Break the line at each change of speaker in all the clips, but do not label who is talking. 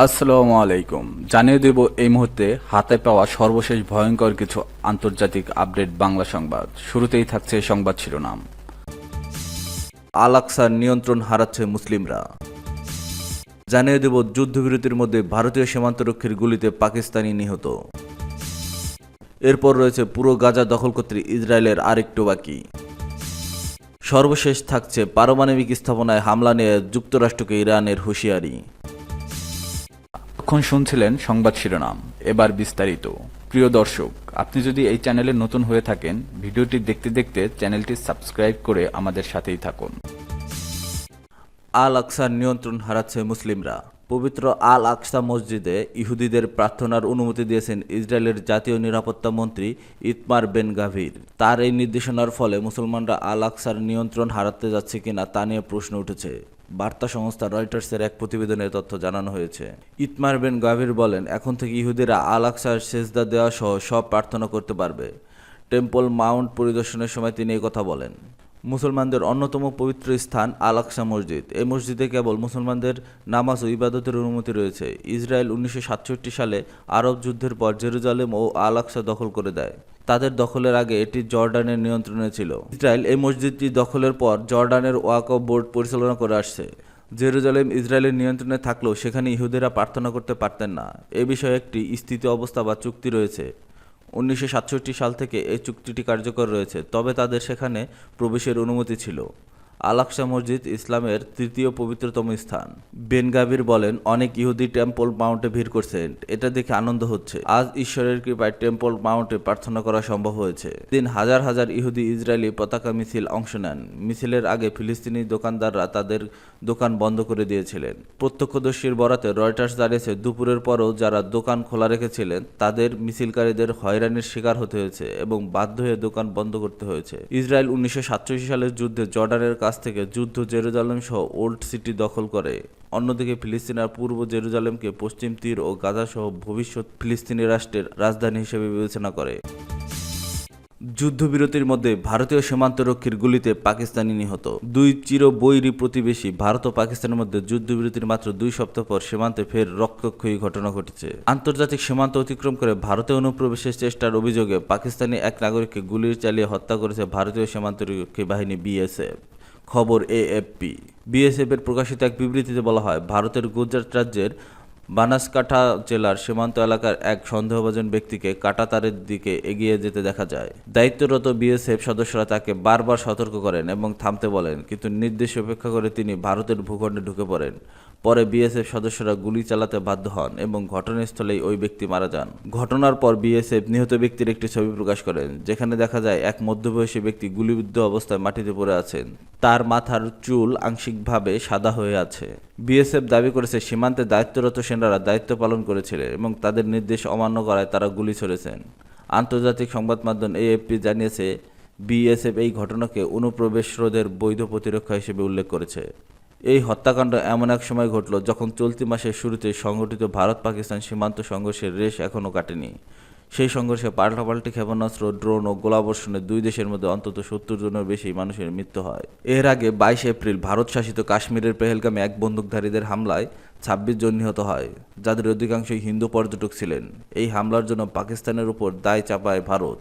আসসালামু আলাইকুম। জানিয়ে দেব এই মুহূর্তে হাতে পাওয়া সর্বশেষ ভয়ঙ্কর কিছু আন্তর্জাতিক আপডেট বাংলা সংবাদ। শুরুতেই থাকছে সংবাদ শিরোনাম।
আল আকসার নিয়ন্ত্রণ হারাচ্ছে মুসলিমরা। জানিয়ে দেব যুদ্ধবিরতির মধ্যে ভারতীয় সীমান্তরক্ষীর গুলিতে পাকিস্তানি নিহত। এরপর রয়েছে পুরো গাজা দখল করতে ইসরায়েলের আরেকটু বাকি। সর্বশেষ থাকছে পারমাণবিক স্থাপনায় হামলা নিয়ে যুক্তরাষ্ট্রকে ইরানের হুঁশিয়ারি।
এখন শুনছিলেন সংবাদ শিরোনাম, এবার বিস্তারিত। প্রিয় দর্শক, আপনি যদি এই চ্যানেলে নতুন হয়ে থাকেন, ভিডিওটি দেখতে দেখতে চ্যানেলটি সাবস্ক্রাইব করে আমাদের সাথেই থাকুন।
আল আকসার নিয়ন্ত্রণ হারাচ্ছে মুসলিমরা। পবিত্র আল আকসা মসজিদে ইহুদিদের প্রার্থনার অনুমতি দিয়েছেন ইসরায়েলের জাতীয় নিরাপত্তা মন্ত্রী ইতমার বেন গাভির। তার এই নির্দেশনার ফলে মুসলমানরা আল আকসার নিয়ন্ত্রণ হারাতে যাচ্ছে কিনা তা নিয়ে প্রশ্ন উঠেছে। বার্তা সংস্থা রয়টার্সের এক প্রতিবেদনে তথ্য জানানো হয়েছে। ইতমার বেন গাভির বলেন, এখন থেকে ইহুদিরা আল আকসার সেজদা দেওয়া সহ সব প্রার্থনা করতে পারবে। টেম্পল মাউন্ট পরিদর্শনের সময় তিনি এই কথা বলেন। মুসলমানদের অন্যতম পবিত্র স্থান আল আকসা মসজিদ। এই মসজিদে কেবল মুসলমানদের নামাজ ও ইবাদতের অনুমতি রয়েছে। ইসরায়েল 1967 সালে আরব যুদ্ধের পর জেরুজালেম ও আল আকসা দখল করে দেয়। তাদের দখলের আগে এটি জর্ডানের নিয়ন্ত্রণে ছিল। ইসরায়েল এই মসজিদটি দখলের পর জর্ডানের ওয়াকফ বোর্ড পরিচালনা করে আসছে। জেরুজালেম ইসরায়েলের নিয়ন্ত্রণে থাকলেও সেখানে ইহুদিরা প্রার্থনা করতে পারতেন না। এ বিষয়ে একটি স্থিতি অবস্থা বা চুক্তি রয়েছে। 1967 সাল থেকে এই চুক্তিটি কার্যকর রয়েছে, তবে তাদের সেখানে প্রবেশের অনুমতি ছিল। আল আকসা মসজিদ ইসলামের তৃতীয় পবিত্রতম স্থান। বেন গাভির বলেন, অনেক ইহুদি টেম্পল মাউন্টে ভিড় করছেন, এটা দেখে আনন্দ হচ্ছে। আজ ঈশ্বরের কৃপায় টেম্পল মাউন্টে প্রার্থনা করা সম্ভব হয়েছে। দিন হাজার হাজার ইহুদি ইসরায়েলি পতাকা মিছিল অংশ নেন। মিছিলের আগে ফিলিস্তিনি দোকানদাররা তাদের দোকান বন্ধ করে দিয়েছিলেন। প্রত্যক্ষদর্শীর বরাতে রয়টার্স জানিয়েছে, দুপুরের পরও যারা দোকান খোলা রেখেছিলেন তাদের মিছিলকারীদের হয়রানির শিকার হতে হয়েছে এবং বাধ্য হয়ে দোকান বন্ধ করতে হয়েছে। ইসরায়েল 1967 সালের যুদ্ধে জর্ডানের কাছ থেকে যুদ্ধ জেরুজালেম সহ ওল্ড সিটি দখল করে। অন্যদিকে ফিলিস্তিনের পূর্ব জেরুজালেমকে পশ্চিম তীর ও গাজা সহ ভবিষ্যৎ ফিলিস্তিনি রাষ্ট্রের রাজধানী হিসেবে বিবেচনা করে। যুদ্ধবিরতির মধ্যে ভারতীয় সীমান্তরক্ষীর গুলিতে পাকিস্তানি নিহত। দুই চিরবৈরী প্রতিবেশী ভারত ও পাকিস্তানের মধ্যে যুদ্ধবিরতির মাত্র 2 সপ্তাহ পর সীমান্তে ফের রক্তক্ষয়ী ঘটনা ঘটেছে। আন্তর্জাতিক সীমান্ত অতিক্রম করে ভারতে অনুপ্রবেশের চেষ্টার অভিযোগে পাকিস্তানি এক নাগরিককে গুলি চালিয়ে হত্যা করেছে ভারতীয় সীমান্তরক্ষী বাহিনী বিএসএফ। খবর এএফপি। বিএসএফের প্রকাশিত এক বিবৃতিতে বলা হয়, ভারতের গুজরাট রাজ্যের বানাসকাঠা জেলার সীমান্ত এলাকার এক সন্দেহভাজন ব্যক্তিকে কাঁটাতারের দিকে এগিয়ে যেতে দেখা যায়। দায়িত্বরত বিএসএফ সদস্যরা তাকে বারবার সতর্ক করেন এবং থামতে বলেন, কিন্তু নির্দেশ উপেক্ষা করে তিনি ভারতের ভূখণ্ডে ঢুকে পড়েন। পরে বিএসএফ সদস্যরা গুলি চালাতে বাধ্য হন এবং ঘটনাস্থলেই ওই ব্যক্তি মারা যান। ঘটনার পর বিএসএফ নিহত ব্যক্তির একটি ছবি প্রকাশ করেন, যেখানে দেখা যায় এক মধ্যবয়সী ব্যক্তি গুলিবিদ্ধ অবস্থায় মাটিতে পড়ে আছেন। তার মাথার চুল আংশিকভাবে সাদা হয়ে আছে। বিএসএফ দাবি করেছে, সীমান্তে দায়িত্বরত সেনারা দায়িত্ব পালন করেছিলেন এবং তাদের নির্দেশ অমান্য করায় তারা গুলি ছড়েছেন। আন্তর্জাতিক সংবাদ মাধ্যম এএফপি জানিয়েছে, বিএসএফ এই ঘটনাকে অনুপ্রবেশ রোধের বৈধ প্রতিরক্ষা হিসেবে উল্লেখ করেছে। এই হত্যাকাণ্ড এমন এক সময় ঘটল যখন চলতি মাসের শুরুতে সংঘটিত ভারত পাকিস্তান সীমান্ত সংঘর্ষের রেশ এখনও কাটেনি। সেই সংঘর্ষে পাল্টাপাল্টি ক্ষেপণাস্ত্র, ড্রোন ও গোলাবর্ষণে দুই দেশের মধ্যে অন্তত 70 জনের বেশি মানুষের মৃত্যু হয়। এর আগে 22 এপ্রিল ভারত শাসিত কাশ্মীরের পেহেলগামে এক বন্দুকধারীদের হামলায় 26 জন নিহত হয়, যাদের অধিকাংশই হিন্দু পর্যটক ছিলেন। এই হামলার জন্য পাকিস্তানের উপর দায় চাপায় ভারত।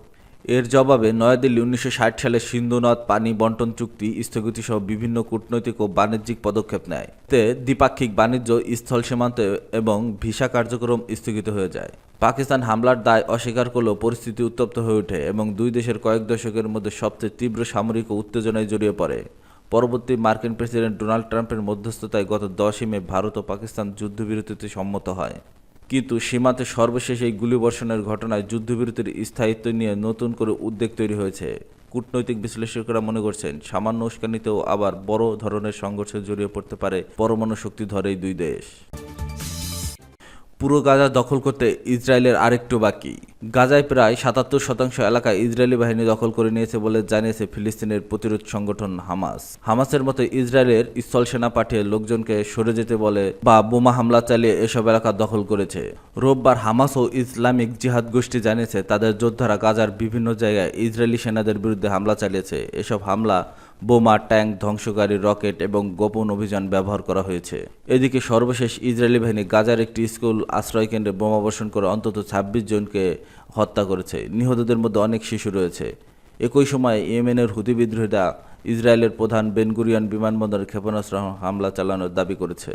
এর জবাবে নয়াদিল্লি 1960 সালে সিন্ধু নদ পানি বন্টন চুক্তি স্থগিত সহ বিভিন্ন কূটনৈতিক ও বাণিজ্যিক পদক্ষেপ নেয়। তে দ্বিপাক্ষিক বাণিজ্য, স্থল সীমান্ত এবং ভিসা কার্যক্রম স্থগিত হয়ে যায়। পাকিস্তান হামলার দায় অস্বীকার করলেও পরিস্থিতি উত্তপ্ত হয়ে ওঠে এবং দুই দেশের কয়েক দশকের মধ্যে সবচেয়ে তীব্র সামরিক উত্তেজনায় জড়িয়ে পড়ে। পরবর্তী মার্কিন প্রেসিডেন্ট ডোনাল্ড ট্রাম্পের মধ্যস্থতায় গত 10 মে ভারত ও পাকিস্তান যুদ্ধবিরতিতে সম্মত হয়। কিন্তু সীমান্তে সর্বশেষ এই গুলিবর্ষণের ঘটনায় যুদ্ধবিরতির স্থায়িত্ব নিয়ে নতুন করে উদ্বেগ তৈরি হয়েছে। কূটনৈতিক বিশ্লেষকেরা মনে করছেন, সামান্য উস্কানিতেও আবার বড় ধরনের সংঘর্ষে জড়িয়ে পড়তে পারে পরমাণু শক্তিধর এই দুই দেশ। পুরো গাজা দখল করতে ইসরায়েলের আরেকটু বাকি। গাজায় প্রায় ৭৭% এলাকা ইসরায়েলি বাহিনী দখল করে নিয়েছে বলে জানিয়েছে ফিলিস্তিনের প্রতিরোধ সংগঠন হামাস। হামাসের মতো ইসরায়েলের স্থল সেনা পাঠিয়ে লোকজনকে সরে যেতে বলে বা বোমা হামলা চালিয়ে এসব এলাকা দখল করেছে। রোববার হামাস ও ইসলামিক জিহাদ গোষ্ঠী জানিয়েছে তাদের যোদ্ধারা গাজার বিভিন্ন জায়গায় ইসরায়েলি সেনাদের বিরুদ্ধে হামলা চালিয়েছে। এসব হামলা বোমা, ট্যাঙ্ক, ধ্বংসকারী রকেট এবং গোপন অভিযান ব্যবহার করা হয়েছে। এদিকে সর্বশেষ ইসরায়েলি বাহিনী গাজার একটি স্কুল আশ্রয়কেন্দ্রে বোমাবর্ষণ করে অন্তত ২৬ জনকে হত্যা করেছে। নিহতদের মধ্যে অনেক শিশু রয়েছে। একই সময়ে ইয়েমেনের হুতি বিদ্রোহীরা ইসরায়েলের প্রধান বেন গুরিয়ন বিমানবন্দরে ক্ষেপণাস্ত্র হামলা চালানোর দাবি করেছে।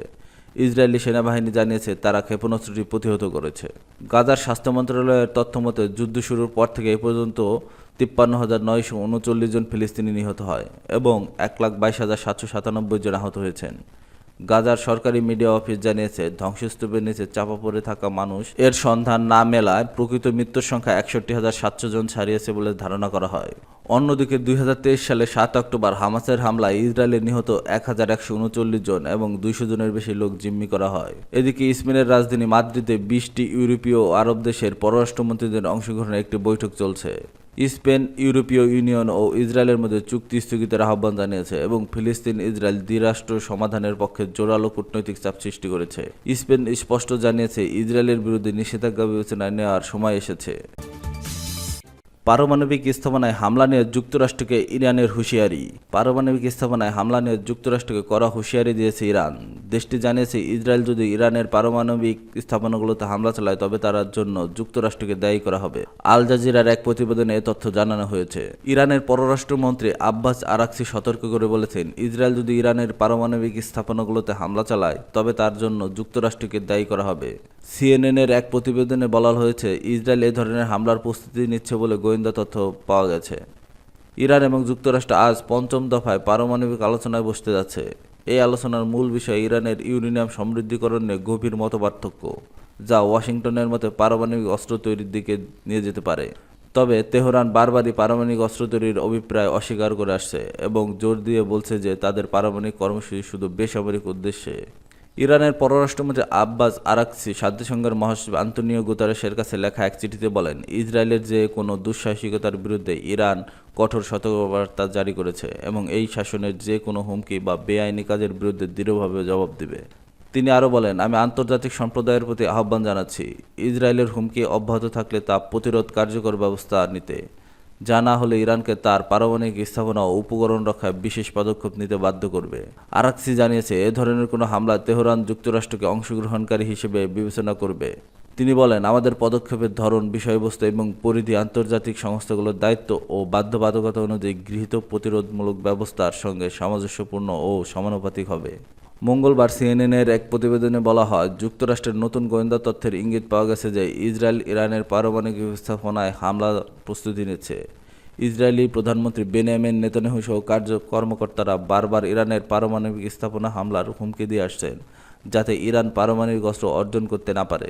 ইসরায়েলি সেনাবাহিনী জানিয়েছে তারা ক্ষেপণাস্ত্রটি প্রতিহত করেছে। গাজার স্বাস্থ্য মন্ত্রণালয়ের তথ্য মতে যুদ্ধ শুরুর পর থেকে এ পর্যন্ত ৫৩,৯৩৯ জন ফিলিস্তিনি নিহত হয় এবং ১,২২,৭৯৭ জন আহত হয়েছেন। গাজার সরকারি মিডিয়া অফিস জানিয়েছে ধ্বংসস্তূপের নিচে চাপা পড়ে থাকা মানুষ এর সন্ধান না মেলায় প্রকৃত মৃত্যুর সংখ্যা ৬১,৭০০ জন ছাড়িয়েছে বলে ধারণা করা হয়। অন্যদিকে ২০২৩ সালে ৭ অক্টোবর হামাসের হামলায় ইসরায়েলে নিহত ১,১৩৯ জন এবং ২০০ জনের বেশি লোক জিম্মি করা হয়। এদিকে স্পেনের রাজধানী মাদ্রিদে ২০টি ইউরোপীয় ও আরব দেশের পররাষ্ট্রমন্ত্রীদের অংশগ্রহণে একটি বৈঠক চলছে। স্পেন ইউরোপীয় ইউনিয়ন ও ইসরায়েলের মধ্যে চুক্তি স্থগিতের আহ্বান জানিয়েছে এবং ফিলিস্তিন ইসরায়েল দ্বিরাষ্ট্র সমাধানের পক্ষে জোরালো কূটনৈতিক চাপ সৃষ্টি করেছে। স্পেন স্পষ্ট জানিয়েছে ইসরায়েলের বিরুদ্ধে নিষেধাজ্ঞা বিবেচনায় নেওয়ার সময় এসেছে। পারমাণবিক স্থাপনায় হামলা নিয়ে যুক্তরাষ্ট্রকে ইরানের হুঁশিয়ারি। পারমাণবিক স্থাপনায় হামলা নিয়ে যুক্তরাষ্ট্রকে কড়া হুঁশিয়ারি দিয়েছে ইরান। দেশটি জানিয়েছে ইসরায়েল যদি ইরানের পারমাণবিক স্থাপনাগুলোতে হামলা চালায় তবে তার জন্য যুক্তরাষ্ট্রকে দায়ী করা হবে। আল জাজিরার এক প্রতিবেদনে এ তথ্য জানানো হয়েছে। ইরানের পররাষ্ট্রমন্ত্রী আব্বাস আরাকচি সতর্ক করে বলেছেন, ইসরায়েল যদি ইরানের পারমাণবিক স্থাপনাগুলোতে হামলা চালায় তবে তার জন্য যুক্তরাষ্ট্রকে দায়ী করা হবে। সিএনএনের এক প্রতিবেদনে বলা হয়েছে ইসরায়েল এ ধরনের হামলার প্রস্তুতি নিচ্ছে বলে গোয়েন্দা তথ্য পাওয়া গেছে। ইরান এবং যুক্তরাষ্ট্র আজ পঞ্চম দফায় পারমাণবিক আলোচনায় বসতে যাচ্ছে। এই আলোচনার মূল বিষয় ইরানের ইউরেনিয়াম সমৃদ্ধিকরণ নিয়ে গভীর মতপার্থক্য, যা ওয়াশিংটনের মতে পারমাণবিক অস্ত্র তৈরির দিকে নিয়ে যেতে পারে। তবে তেহরান বারবারই পারমাণবিক অস্ত্র তৈরির অভিপ্রায় অস্বীকার করে আসছে এবং জোর দিয়ে বলছে যে তাদের পারমাণবিক কর্মসূচি শুধু বেসামরিক উদ্দেশ্যে। ইরানের পররাষ্ট্রমন্ত্রী আব্বাস আরাকচি জাতিসংঘের মহাসচিব আন্তোনিও গুতেরেসের কাছে লেখা এক চিঠিতে বলেন, ইসরায়েলের যে কোনো দুঃসাহসিকতার বিরুদ্ধে ইরান কঠোর সতর্কবার্তা জারি করেছে এবং এই শাসনের যে কোনো হুমকি বা বেআইনি কাজের বিরুদ্ধে দৃঢ়ভাবে জবাব দেবে। তিনি আরও বলেন, আমি আন্তর্জাতিক সম্প্রদায়ের প্রতি আহ্বান জানাচ্ছি ইসরায়েলের হুমকি অব্যাহত থাকলে তা প্রতিরোধ কার্যকর ব্যবস্থা নিতে, যা না হলে ইরানকে তার পারমাণবিক স্থাপনা ও উপকরণ রক্ষায় বিশেষ পদক্ষেপ নিতে বাধ্য করবে। আরাকচি জানিয়েছে এ ধরনের কোনো হামলা তেহরান যুক্তরাষ্ট্রকে অংশগ্রহণকারী হিসেবে বিবেচনা করবে। তিনি বলেন, আমাদের পদক্ষেপের ধরন, বিষয়বস্তু এবং পরিধি আন্তর্জাতিক সংস্থাগুলোর দায়িত্ব ও বাধ্যবাধকতা অনুযায়ী গৃহীত প্রতিরোধমূলক ব্যবস্থার সঙ্গে সামঞ্জস্যপূর্ণ ও সমানুপাতিক হবে। মঙ্গলবার সিএনএনের এক প্রতিবেদনে বলা হয়, যুক্তরাষ্ট্রের নতুন গোয়েন্দা তথ্যের ইঙ্গিত পাওয়া গেছে যে ইসরায়েল ইরানের পারমাণবিক স্থাপনায় হামলার প্রস্তুতি নিচ্ছে। ইসরায়েলি প্রধানমন্ত্রী বেনিয়ামিন নেতানিয়াহু সহ কর্মকর্তারা বারবার ইরানের পারমাণবিক স্থাপনা হামলার হুমকি দিয়ে আসছেন, যাতে ইরান পারমাণবিক অস্ত্র অর্জন করতে না পারে।